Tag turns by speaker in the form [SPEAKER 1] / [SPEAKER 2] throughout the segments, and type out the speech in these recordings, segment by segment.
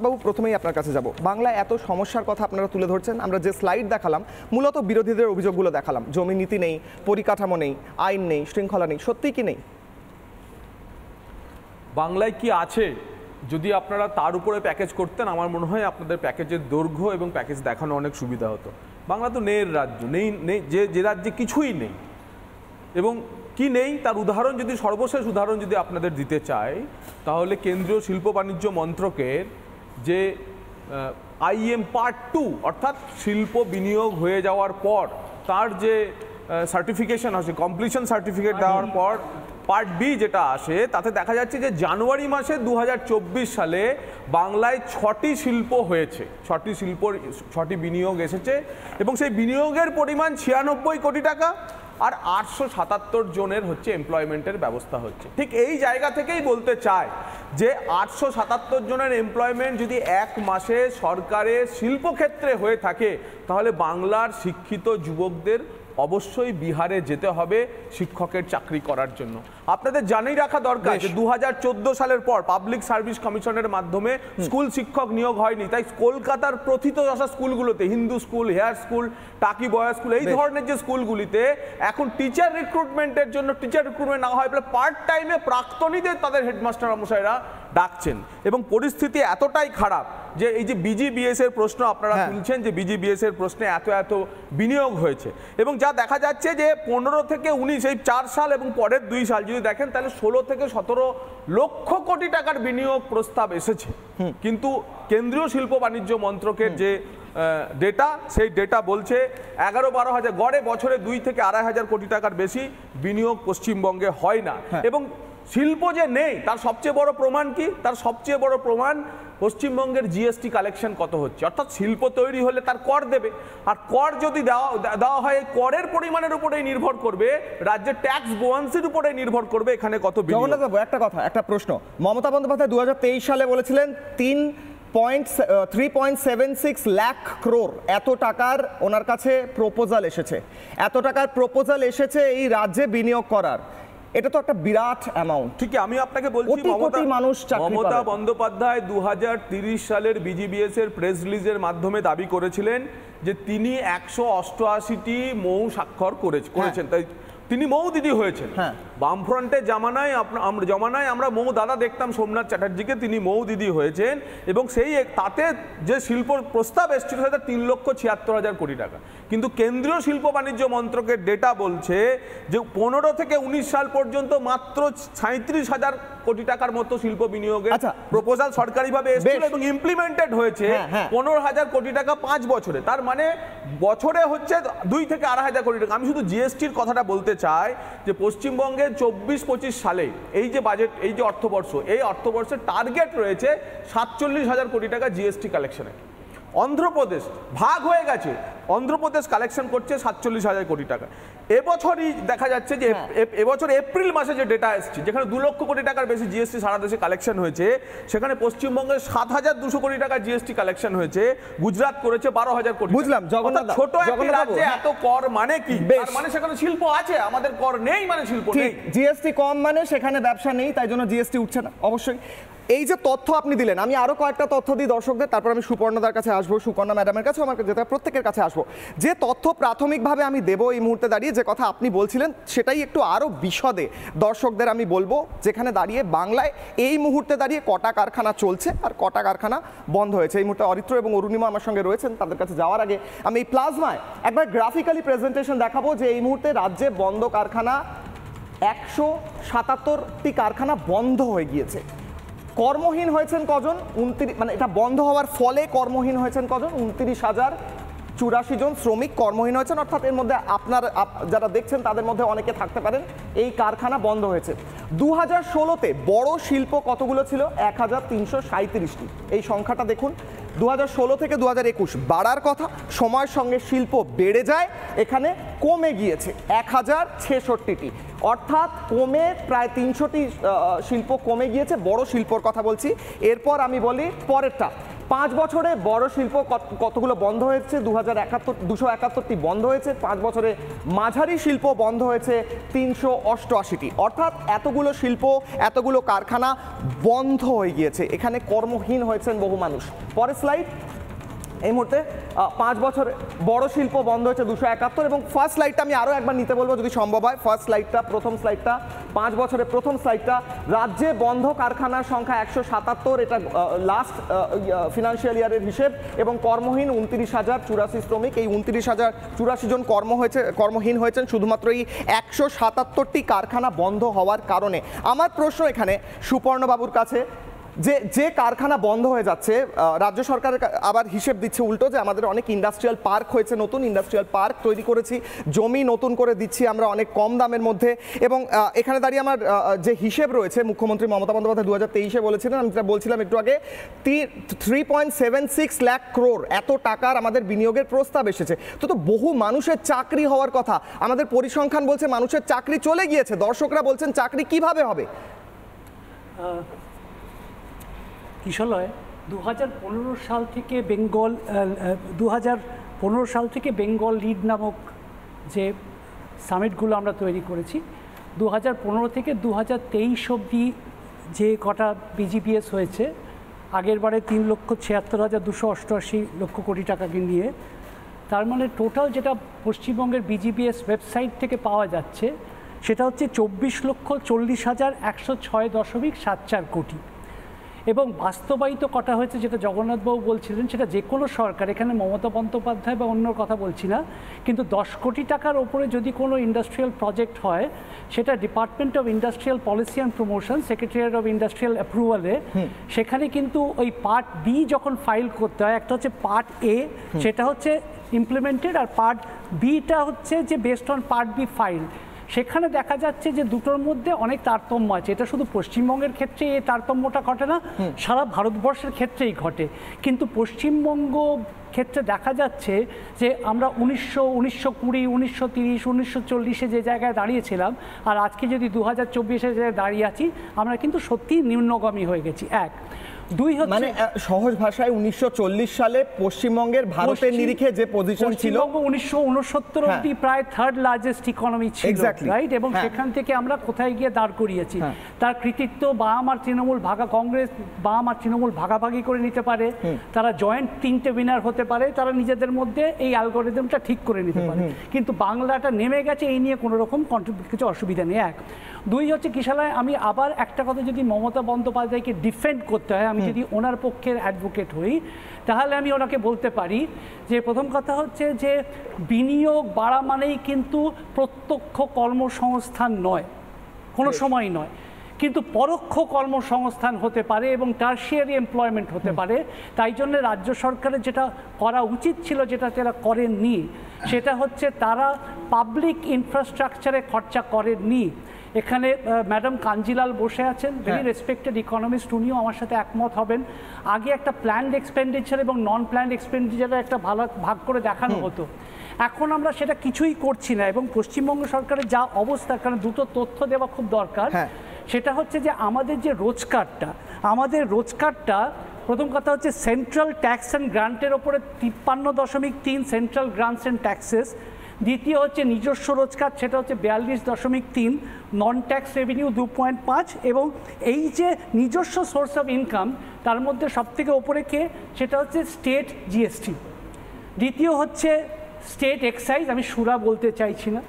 [SPEAKER 1] বাবু প্রথমেই আপনার কাছে যাব। বাংলায় এত সমস্যার কথা আপনারা তুলে ধরছেন, আমরা যে স্লাইড দেখালাম মূলত বিরোধীদের অভিযোগগুলো দেখালাম, জমি নীতি নেই, পরিকাঠামো নেই, আইন নেই, শৃঙ্খলা নেই, সত্যি কি নেই?
[SPEAKER 2] বাংলায় কি আছে যদি আপনারা তার উপরে প্যাকেজ করতেন, আমার মনে হয় আপনাদের প্যাকেজের দৈর্ঘ্য এবং প্যাকেজ দেখানো অনেক সুবিধা হতো। বাংলা তো নেই রাজ্য, নেই নেই যে রাজ্যে কিছুই নেই। এবং কি নেই তার উদাহরণ যদি সর্বশেষ উদাহরণ যদি আপনাদের দিতে চাই, তাহলে কেন্দ্রীয় শিল্প বাণিজ্য মন্ত্রকের যে আইএম পার্ট 2 অর্থাৎ শিল্প বিনিয়োগ হয়ে যাওয়ার পর তার যে সার্টিফিকেশন আছে, কমপ্লিশন সার্টিফিকেট দেওয়ার পর পার্ট বি যেটা আসে, তাতে দেখা যাচ্ছে যে জানুয়ারি মাসে 2024 সালে বাংলায় 6টি শিল্প হয়েছে, 6টি বিনিয়োগ এসেছে এবং সেই বিনিয়োগের পরিমাণ 96 কোটি টাকা আর 877 জনের হচ্ছে এমপ্লয়মেন্টের ব্যবস্থা হচ্ছে। ঠিক এই জায়গা থেকেই বলতে চাই যে 877 জনের এমপ্লয়মেন্ট যদি এক মাসে সরকারের শিল্পক্ষেত্রে হয়ে থাকে, তাহলে বাংলার শিক্ষিত যুবকদের অবশ্যই বিহারে যেতে হবে শিক্ষকের চাকরি করার জন্য। আপনাদের জানিয়ে রাখা দরকার যে 2014 সালের পর পাবলিক সার্ভিস কমিশনের মাধ্যমে স্কুল শিক্ষক নিয়োগ হয়নি, তাই কলকাতার প্রথিতযশা স্কুলগুলোতে, হিন্দু স্কুল, হেয়ার স্কুল, টাকি বয়েজ স্কুল, এই ধরনের যে স্কুলগুলিতে এখন টিচার রিক্রুটমেন্টের জন্য টিচার রিক্রুটমেন্ট না হয় বলে পার্ট টাইমে প্রাক্তনীদের তাদের হেডমাস্টার মশাইরা ডাকছেন। এবং পরিস্থিতি এতটাই খারাপ যে এই যে বিজিবিএস এর প্রশ্ন আপনারা তুলছেন, যে বিজিবিএস এর প্রশ্নে এত বিনিয়োগ হয়েছে এবং যা দেখা যাচ্ছে যে 15 থেকে 19 এই 4 সাল এবং পরের 2 সাল যদি দেখেন, তাহলে 16 থেকে 17 লক্ষ কোটি টাকার বিনিয়োগ প্রস্তাব এসেছে। কিন্তু কেন্দ্রীয় শিল্প বাণিজ্য মন্ত্রকের যে ডেটা, সেই ডেটা বলছে 11-12 হাজার, গড়ে বছরে 2 থেকে 2.5 হাজার কোটি টাকার বেশি বিনিয়োগ পশ্চিমবঙ্গে হয় না। এবং শিল্প যে নেই তার সবচেয়ে বড় প্রমাণ কি? তার সবচেয়ে বড় প্রমাণ পশ্চিমবঙ্গের জিএসটি কালেকশন কত হচ্ছে। অর্থাৎ শিল্প তৈরি হলে তার কর দেবে, আর কর যদি দেওয়া হয় করের পরিমাণের উপরেই নির্ভর করবে, রাজ্যের ট্যাক্স বোয়ান্সির উপরে নির্ভর করবে এখানে কত বিনিয়োগ।
[SPEAKER 1] একটা কথা, একটা প্রশ্ন, মমতা বন্দ্যোপাধ্যায় 2023 সালে বলেছিলেন 3.76 লাখ ক্রোড় এত টাকার ওনার কাছে প্রপোজাল এসেছে, এত টাকার প্রপোজাল এসেছে এই রাজ্যে বিনিয়োগ করার। এটা তো একটা বিরাট অ্যামাউন্ট।
[SPEAKER 2] ঠিক, আমি আপনাকে বলছি মমতা বন্দ্যোপাধ্যায় 2030 সালের বিজিবিএস এর প্রেস রিলিজের মাধ্যমে দাবি করেছিলেন যে তিনি 188টি মৌ স্বাক্ষর করেছেন, তাই তিনি মৌ দিদি হয়েছেন। বামফ্রন্টের জমানায় আমরা মৌ দাদা দেখতাম সোমনাথ চ্যাটার্জিকে, তিনি মৌ দিদি হয়েছেন এবং সেই তাতে যে শিল্প প্রস্তাব এসেছিল সেটা 3,76,000 কোটি টাকা। কিন্তু কেন্দ্রীয় শিল্প বাণিজ্য মন্ত্রকের ডেটা বলছে যে 15 থেকে 19 সাল পর্যন্ত মাত্র 37,000 কোটি টাকার মতো শিল্প বিনিয়োগের প্রপোজাল সরকারিভাবে এসেছিল এবং ইমপ্লিমেন্টেড হয়েছে 15,000 কোটি টাকা 5 বছরে। তার মানে বছরে হচ্ছে 2 থেকে 2.5 হাজার কোটি টাকা। আমি শুধু জিএসটির কথাটা বলতে চাই যে পশ্চিমবঙ্গের 24-25 সালে এই যে বাজেট, এই যে অর্থবর্ষ, এই অর্থবর্ষের টার্গেট রয়েছে 47,000 কোটি টাকা জিএসটি কালেকশনে। অন্ধ্রপ্রদেশ ভাগ হয়ে গেছে, অন্ধ্রপ্রদেশ কালেকশন করছে 47,000 কোটি টাকা। এবছরই দেখা যাচ্ছে যে এবছর এপ্রিল মাসে যে ডেটা এসেছে, যেখানে 2 লক্ষ কোটি টাকার বেশি জিএসটি সারা দেশে কালেকশন হয়েছে, সেখানে পশ্চিমবঙ্গে 7,200 কোটি টাকা জিএসটি কালেকশন হয়েছে, গুজরাট করেছে 12,000 কোটি।
[SPEAKER 1] বুঝলাম, জগন্নাথ
[SPEAKER 2] ছোট একটা রাজ্যে এত কর মানে কি? মানে সেখানে শিল্প আছে, আমাদের কর নেই মানে শিল্প নেই।
[SPEAKER 1] জিএসটি কম মানে সেখানে ব্যবসা নেই, তাই জন্য জিএসটি উঠছে না। অবশ্যই এই যে তথ্য আপনি দিলেন, আমি আরো কয়েকটা তথ্য দিই দর্শকদের, তারপর আমি সুপর্ণাদার কাছে আসবো, সুকন্যা ম্যাডামের কাছে, আমার যেটা প্রত্যেকের কাছে আসবো। যে তথ্য প্রাথমিকভাবে আমি দেবো এই মুহূর্তে দাঁড়িয়ে, যে কথা আপনি বলছিলেন সেটাই একটু আরো বিশদে দর্শকদের আমি বলবো, যেখানে দাঁড়িয়ে বাংলায় এই মুহূর্তে দাঁড়িয়ে কটা কারখানা চলছে আর কটা কারখানা বন্ধ হয়েছে। এই মুহূর্তে অরিত্র এবং অরুণিমা আমার সঙ্গে রয়েছেন, তাদের কাছে যাওয়ার আগে আমি এই প্লাজমায় একবার গ্রাফিক্যালি প্রেজেন্টেশন দেখাবো যে এই মুহূর্তে রাজ্যে বন্ধ কারখানা 177টি কারখানা বন্ধ হয়ে গিয়েছে। কর্মহীন হয়েছেন কজন? 29, মানে এটা বন্ধ হওয়ার ফলে কর্মহীন হয়েছেন কজন? 29,084 জন শ্রমিক কর্মহীন হয়েছেন। অর্থাৎ এর মধ্যে যারা দেখছেন তাদের মধ্যে অনেকে থাকতে পারেন। এই কারখানা বন্ধ হয়েছে। 2016-তে বড় শিল্প কতগুলো ছিল? 1,337টি। এই সংখ্যাটা দেখুন, 2016 থেকে 2021 বাড়ার কথা, সময়ের সঙ্গে শিল্প বেড়ে যায়, এখানে কমে গিয়েছে 1,066টি, অর্থাৎ কমে প্রায় 300টি শিল্প কমে গিয়েছে। বড় শিল্পর কথা বলছি। এরপর আমি বলি পরেরটা, 5 বছরে বড় শিল্প কতগুলো বন্ধ হয়েছে? 271টি বন্ধ হয়েছে। 5 বছরে মাঝারি শিল্প বন্ধ হয়েছে 388টি। অর্থাৎ এতগুলো শিল্প, এতগুলো কারখানা বন্ধ হয়ে গিয়েছে, এখানে কর্মহীন হয়েছেন বহু মানুষ। পরের স্লাইড। এই মুহূর্তে 5 বছর বড় শিল্প বন্ধ হয়েছে 271, এবং ফার্স্ট স্লাইডটা আমি আরও একবার নিতে বলবো যদি সম্ভব হয়। ফার্স্ট স্লাইডটা, প্রথম স্লাইডটা, 5 বছরের প্রথম স্লাইডটা। রাজ্যে বন্ধ কারখানার সংখ্যা 177, এটা লাস্ট ফিনান্সিয়াল ইয়ারের হিসেব, এবং কর্মহীন 29,084 শ্রমিক। এই 29,084 জন কর্মহীন হয়েছেন শুধুমাত্র এই 177টি কারখানা বন্ধ হওয়ার কারণে। আমার প্রশ্ন এখানে সুপর্ণবাবুর কাছে, যে কারখানা বন্ধ হয়ে যাচ্ছে, রাজ্য সরকারের আবার হিসেব দিচ্ছে উল্টো যে আমাদের অনেক ইন্ডাস্ট্রিয়াল পার্ক হয়েছে, নতুন ইন্ডাস্ট্রিয়াল পার্ক তৈরি করেছি, জমি নতুন করে দিচ্ছি আমরা অনেক কম দামের মধ্যে। এবং এখানে দাঁড়িয়ে আমার যে হিসেব রয়েছে, মুখ্যমন্ত্রী মমতা বন্দ্যোপাধ্যায় 2023-এ বলেছিলেন, আমি যেটা বলছিলাম একটু আগে, 3.76 লাখ ক্রোড় এত টাকার আমাদের বিনিয়োগের প্রস্তাব এসেছে। তো বহু মানুষের চাকরি হওয়ার কথা, আমাদের পরিসংখ্যান বলছে মানুষের চাকরি চলে গিয়েছে, দর্শকরা বলছেন চাকরি কিভাবে হবে?
[SPEAKER 3] কিশলয় 2015 সাল থেকে বেঙ্গল লিড নামক যে সামিটগুলো আমরা তৈরি করেছি, 2015 থেকে 2023 অবধি যে কটা বিজিপিএস হয়েছে, আগের বারে 3,76,288 লক্ষ কোটি টাকাকে নিয়ে, তার মানে টোটাল যেটা পশ্চিমবঙ্গের বিজিপিএস ওয়েবসাইট থেকে পাওয়া যাচ্ছে সেটা হচ্ছে 24,40,106.74 কোটি। এবং বাস্তবায়িত কটা হয়েছে, যেটা জগন্নাথবাবু বলছিলেন, সেটা যে কোনো সরকার, এখানে মমতা বন্দ্যোপাধ্যায় বা অন্য কথা বলছি না, কিন্তু 10 কোটি টাকার ওপরে যদি কোনো ইন্ডাস্ট্রিয়াল প্রজেক্ট হয়, সেটা department of industrial policy and promotion, secretariat of industrial অ্যাপ্রুভালে, সেখানে কিন্তু ওই পার্ট বি যখন ফাইল করতে হয়, একটা হচ্ছে পার্ট এ, সেটা হচ্ছে ইমপ্লিমেন্টেড, আর পার্ট বিটা হচ্ছে যে based on part B file. সেখানে দেখা যাচ্ছে যে দুটোর মধ্যে অনেক তারতম্য আছে। এটা শুধু পশ্চিমবঙ্গের ক্ষেত্রে এই তারতম্যটা ঘটে না, সারা ভারতবর্ষের ক্ষেত্রেই ঘটে। কিন্তু পশ্চিমবঙ্গ ক্ষেত্রে দেখা যাচ্ছে যে আমরা 1920, 1930, 1940-এ যে জায়গায় দাঁড়িয়েছিলাম, আর আজকে যদি 2024-এ যে দাঁড়িয়ে আছি, আমরা কিন্তু সত্যিই নিম্নগামী হয়ে গেছি। এক, দুই হচ্ছে,
[SPEAKER 1] মানে সহজ ভাষায় 1940 সালে পশ্চিমবঙ্গের ভারতের নিরিখে যে পজিশন ছিল,
[SPEAKER 3] 1969 অবধি প্রায় থার্ড লার্জেস্ট ইকোনমি ছিল, রাইট? এবং সেখান থেকে আমরা কোথায় গিয়ে দাঁড় করিয়েছি, তার কৃতিত্ব বাম আর তৃণমূল কংগ্রেস বাম আর তৃণমূল ভাগাভাগি করে নিতে পারে, তারা জয়েন্ট 3টে উইনার হতে পারে, তারা নিজেদের মধ্যে এই অ্যালগরিদমটা ঠিক করে নিতে পারে। কিন্তু বাংলাটা নেমে গেছে, এই নিয়ে কোনো রকম কিছু অসুবিধা নেই। এক, দুই হচ্ছে কিশালয়, আমি আবার একটা কথা, যদি মমতা বন্দ্যোপাধ্যায়কে ডিফেন্ড করতে হয়, আমি যদি ওনার পক্ষের অ্যাডভোকেট হই, তাহলে আমি ওনাকে বলতে পারি যে প্রথম কথা হচ্ছে যে বিনিয়োগ বাড়া মানেই কিন্তু প্রত্যক্ষ কর্মসংস্থান নয়, কোনো সময় নয়, কিন্তু পরোক্ষ কর্মসংস্থান হতে পারে এবং টার্সিয়ারি এমপ্লয়মেন্ট হতে পারে। তাই জন্য রাজ্য সরকারের যেটা করা উচিত ছিল, যেটা তারা করেননি, সেটা হচ্ছে তারা পাবলিক ইনফ্রাস্ট্রাকচারে খরচা করেননি। এখানে ম্যাডাম কাঞ্জিলাল বসে আছেন, ভেরি রেসপেক্টেড ইকোনমিস্ট, উনিও আমার সাথে একমত হবেন। আগে একটা প্ল্যান্ড এক্সপেন্ডিচার এবং নন প্ল্যান্ড এক্সপেন্ডিচারের একটা ভাগ করে দেখানো হতো। এখন আমরা সেটা কিছুই করছি না। এবং পশ্চিমবঙ্গ সরকারের যা অবস্থা, কারণ দুটো তথ্য দেওয়া খুব দরকার, সেটা হচ্ছে যে আমাদের যে রোজগারটা, প্রথম কথা হচ্ছে সেন্ট্রাল ট্যাক্স অ্যান্ড গ্রান্টের ওপরে 53.3 সেন্ট্রাল গ্রান্টস অ্যান্ড ট্যাক্সেস। দ্বিতীয় হচ্ছে নিজস্ব রোজগার, সেটা হচ্ছে 42.3, নন ট্যাক্স রেভিনিউ 2.5, এবং এই যে নিজস্ব সোর্স অফ ইনকাম, তার মধ্যে সবথেকে ওপরে কে, সেটা হচ্ছে স্টেট জিএসটি। দ্বিতীয় হচ্ছে স্টেট এক্সাইজ, আমি সুরা বলতে চাইছি না,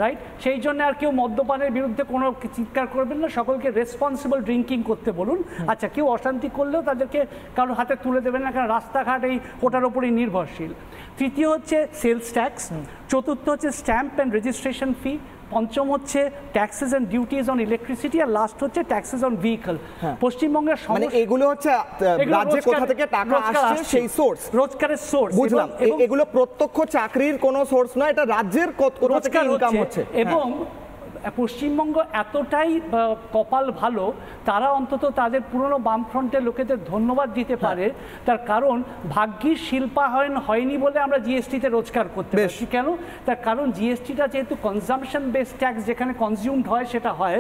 [SPEAKER 3] রাইট? সেই জন্য আর কেউ মদ্যপানের বিরুদ্ধে কোনো চিৎকার করবেন না, সকলকে রেসপন্সিবল ড্রিঙ্কিং করতে বলুন। আচ্ছা, কেউ অশান্তি করলেও তাদেরকে কারোর হাতে তুলে দেবেন না, কারণ রাস্তাঘাট এই ওটার ওপরেই নির্ভরশীল। তৃতীয় হচ্ছে সেলস ট্যাক্স। চতুর্থ হচ্ছে স্ট্যাম্প অ্যান্ড রেজিস্ট্রেশন ফি। পঞ্চম হচ্ছে taxes and duties on electricity, আর লাস্ট হচ্ছে ট্যাক্সেস অন ভেহিকল। পশ্চিমবঙ্গের
[SPEAKER 1] মানে এগুলো হচ্ছে রাজ্যে কোথা থেকে টাকা আসছে সেই সোর্স,
[SPEAKER 3] রোজগারের সোর্স।
[SPEAKER 1] বুঝলাম, এগুলো প্রত্যক্ষ চাকরির কোনো সোর্স নয়, এটা রাজ্যের কোথা থেকে ইনকাম হচ্ছে।
[SPEAKER 3] এবং পশ্চিমবঙ্গ এতটাই কপাল ভালো, তারা অন্তত তাদের পুরনো বামফ্রন্টের লোকেদের ধন্যবাদ দিতে পারে। তার কারণ ভাগ্যিস শিল্পায়ন হয়নি বলে আমরা জিএসটিতে রোজগার করতে পারছি। কেন? তার কারণ জিএসটিটা যেহেতু কনজামশন বেসড ট্যাক্স, যেখানে কনজিউমড হয় সেটা হয়।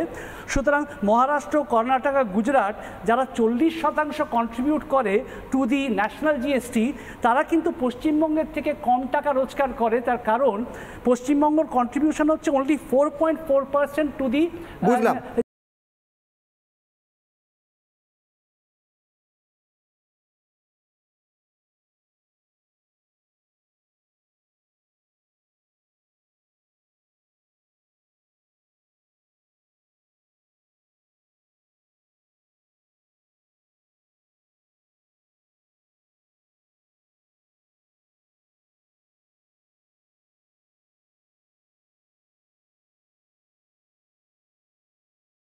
[SPEAKER 3] সুতরাং মহারাষ্ট্র, কর্ণাটক, গুজরাট যারা 40% কন্ট্রিবিউট করে টু দি ন্যাশনাল জিএসটি, তারা কিন্তু পশ্চিমবঙ্গের থেকে কম টাকা রোজগার করে। তার কারণ পশ্চিমবঙ্গের কন্ট্রিবিউশন হচ্ছে অনলি 4.4% টু দি